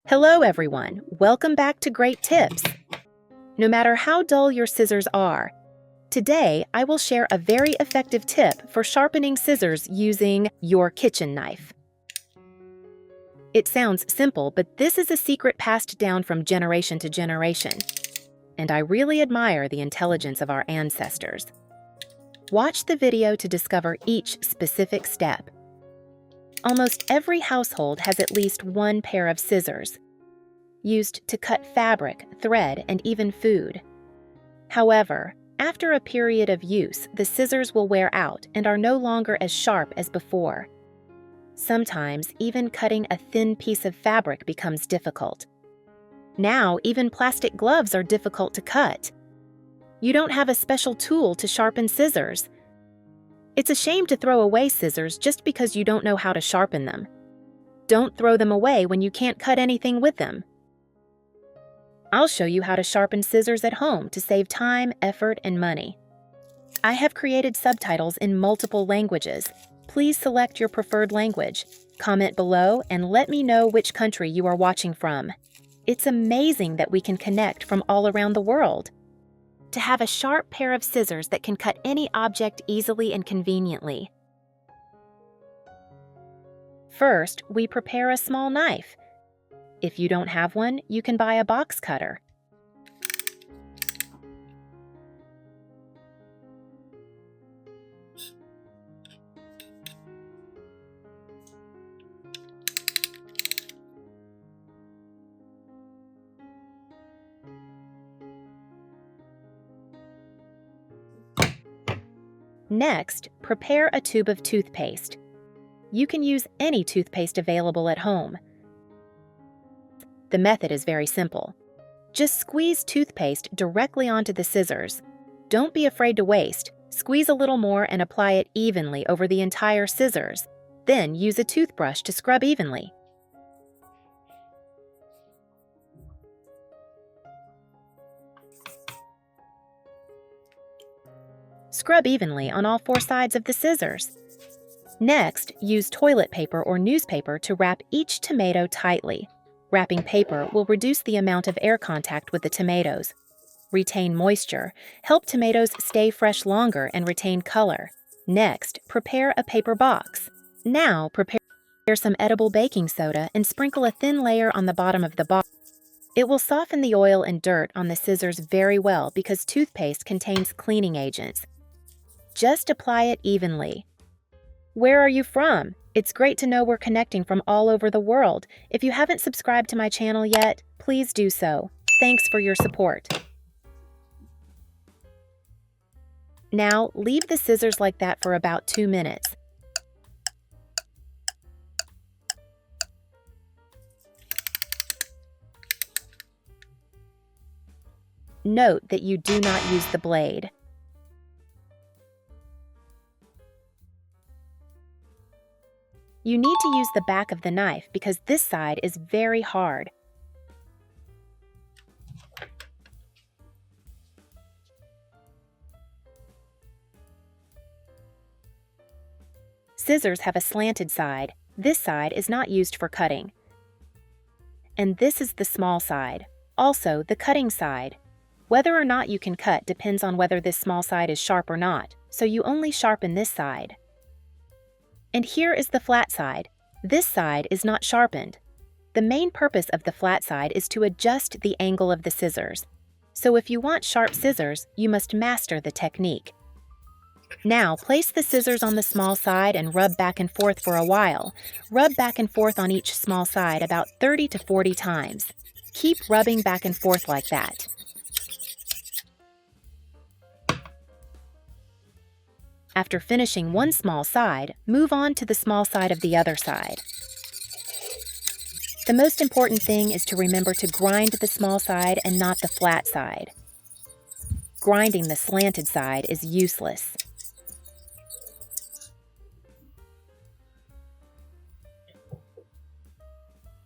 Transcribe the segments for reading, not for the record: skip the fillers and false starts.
Hello everyone, welcome back to Great Tips. No matter how dull your scissors are, today I will share a very effective tip for sharpening scissors using your kitchen knife. It sounds simple, but this is a secret passed down from generation to generation, and I really admire the intelligence of our ancestors. Watch the video to discover each specific step. Almost every household has at least one pair of scissors, used to cut fabric, thread, and even food. However, after a period of use, the scissors will wear out and are no longer as sharp as before. Sometimes, even cutting a thin piece of fabric becomes difficult. Now, even plastic gloves are difficult to cut. You don't have a special tool to sharpen scissors. It's a shame to throw away scissors just because you don't know how to sharpen them. Don't throw them away when you can't cut anything with them. I'll show you how to sharpen scissors at home to save time, effort, and money. I have created subtitles in multiple languages. Please select your preferred language, comment below, and let me know which country you are watching from. It's amazing that we can connect from all around the world. To have a sharp pair of scissors that can cut any object easily and conveniently. First, we prepare a small knife. If you don't have one, you can buy a box cutter. Next, prepare a tube of toothpaste. You can use any toothpaste available at home. The method is very simple. Just squeeze toothpaste directly onto the scissors. Don't be afraid to waste. Squeeze a little more and apply it evenly over the entire scissors. Then use a toothbrush to scrub evenly. Scrub evenly on all four sides of the scissors. Next, use toilet paper or newspaper to wrap each tomato tightly. Wrapping paper will reduce the amount of air contact with the tomatoes. Retain moisture, help tomatoes stay fresh longer and retain color. Next, prepare a paper box. Now, prepare some edible baking soda and sprinkle a thin layer on the bottom of the box. It will soften the oil and dirt on the scissors very well because toothpaste contains cleaning agents. Just apply it evenly. Where are you from? It's great to know we're connecting from all over the world. If you haven't subscribed to my channel yet, please do so. Thanks for your support. Now, leave the scissors like that for about 2 minutes. Note that you do not use the blade. You need to use the back of the knife because this side is very hard. Scissors have a slanted side. This side is not used for cutting. And this is the small side, also the cutting side. Whether or not you can cut depends on whether this small side is sharp or not, so you only sharpen this side. And here is the flat side. This side is not sharpened. The main purpose of the flat side is to adjust the angle of the scissors. So if you want sharp scissors, you must master the technique. Now, place the scissors on the small side and rub back and forth for a while. Rub back and forth on each small side about 30 to 40 times. Keep rubbing back and forth like that. After finishing one small side, move on to the small side of the other side. The most important thing is to remember to grind the small side and not the flat side. Grinding the slanted side is useless.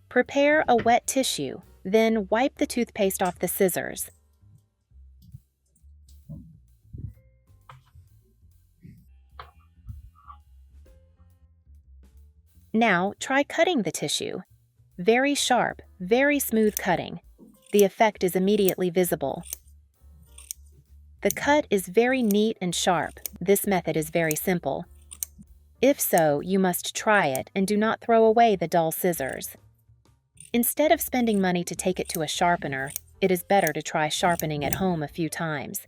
Prepare a wet tissue, then wipe the toothpaste off the scissors. Now, try cutting the tissue. Very sharp, very smooth cutting. The effect is immediately visible. The cut is very neat and sharp. This method is very simple. If so, you must try it and do not throw away the dull scissors. Instead of spending money to take it to a sharpener, it is better to try sharpening at home a few times.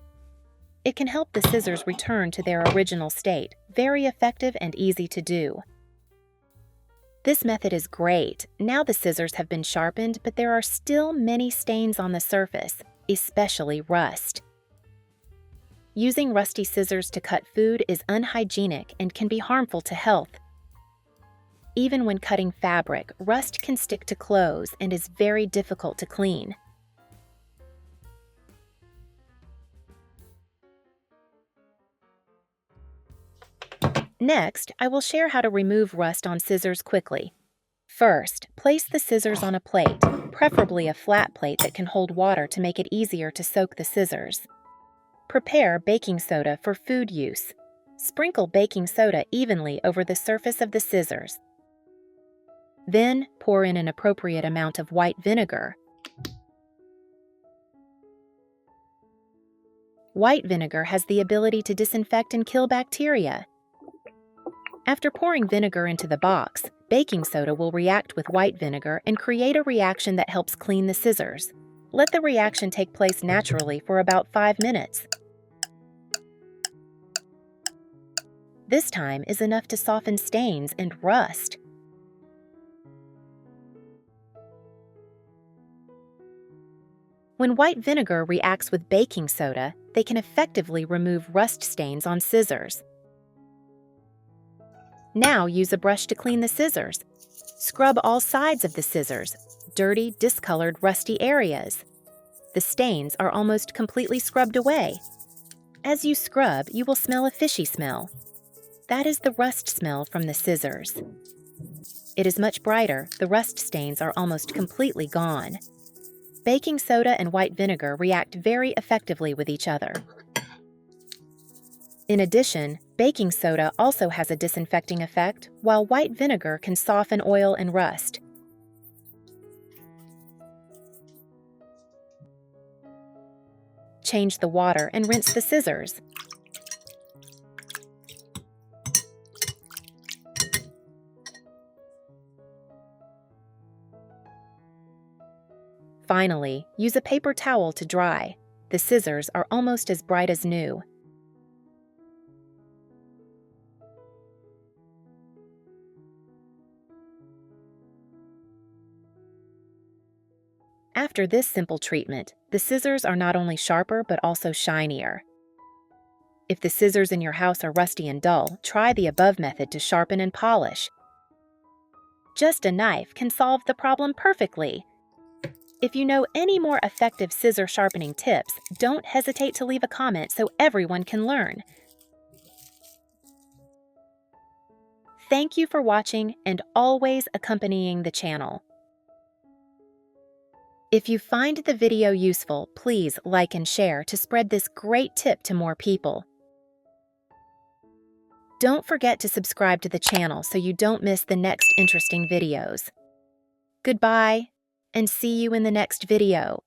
It can help the scissors return to their original state, very effective and easy to do. This method is great. Now the scissors have been sharpened, but there are still many stains on the surface, especially rust. Using rusty scissors to cut food is unhygienic and can be harmful to health. Even when cutting fabric, rust can stick to clothes and is very difficult to clean. Next, I will share how to remove rust on scissors quickly. First, place the scissors on a plate, preferably a flat plate that can hold water to make it easier to soak the scissors. Prepare baking soda for food use. Sprinkle baking soda evenly over the surface of the scissors. Then, pour in an appropriate amount of white vinegar. White vinegar has the ability to disinfect and kill bacteria. After pouring vinegar into the box, baking soda will react with white vinegar and create a reaction that helps clean the scissors. Let the reaction take place naturally for about 5 minutes. This time is enough to soften stains and rust. When white vinegar reacts with baking soda, they can effectively remove rust stains on scissors. Now use a brush to clean the scissors. Scrub all sides of the scissors, dirty, discolored, rusty areas. The stains are almost completely scrubbed away. As you scrub, you will smell a fishy smell. That is the rust smell from the scissors. It is much brighter, the rust stains are almost completely gone. Baking soda and white vinegar react very effectively with each other. In addition, baking soda also has a disinfecting effect, while white vinegar can soften oil and rust. Change the water and rinse the scissors. Finally, use a paper towel to dry. The scissors are almost as bright as new. After this simple treatment, the scissors are not only sharper but also shinier. If the scissors in your house are rusty and dull, try the above method to sharpen and polish. Just a knife can solve the problem perfectly. If you know any more effective scissor sharpening tips, don't hesitate to leave a comment so everyone can learn. Thank you for watching and always accompanying the channel. If you find the video useful, please like and share to spread this great tip to more people. Don't forget to subscribe to the channel so you don't miss the next interesting videos. Goodbye, and see you in the next video.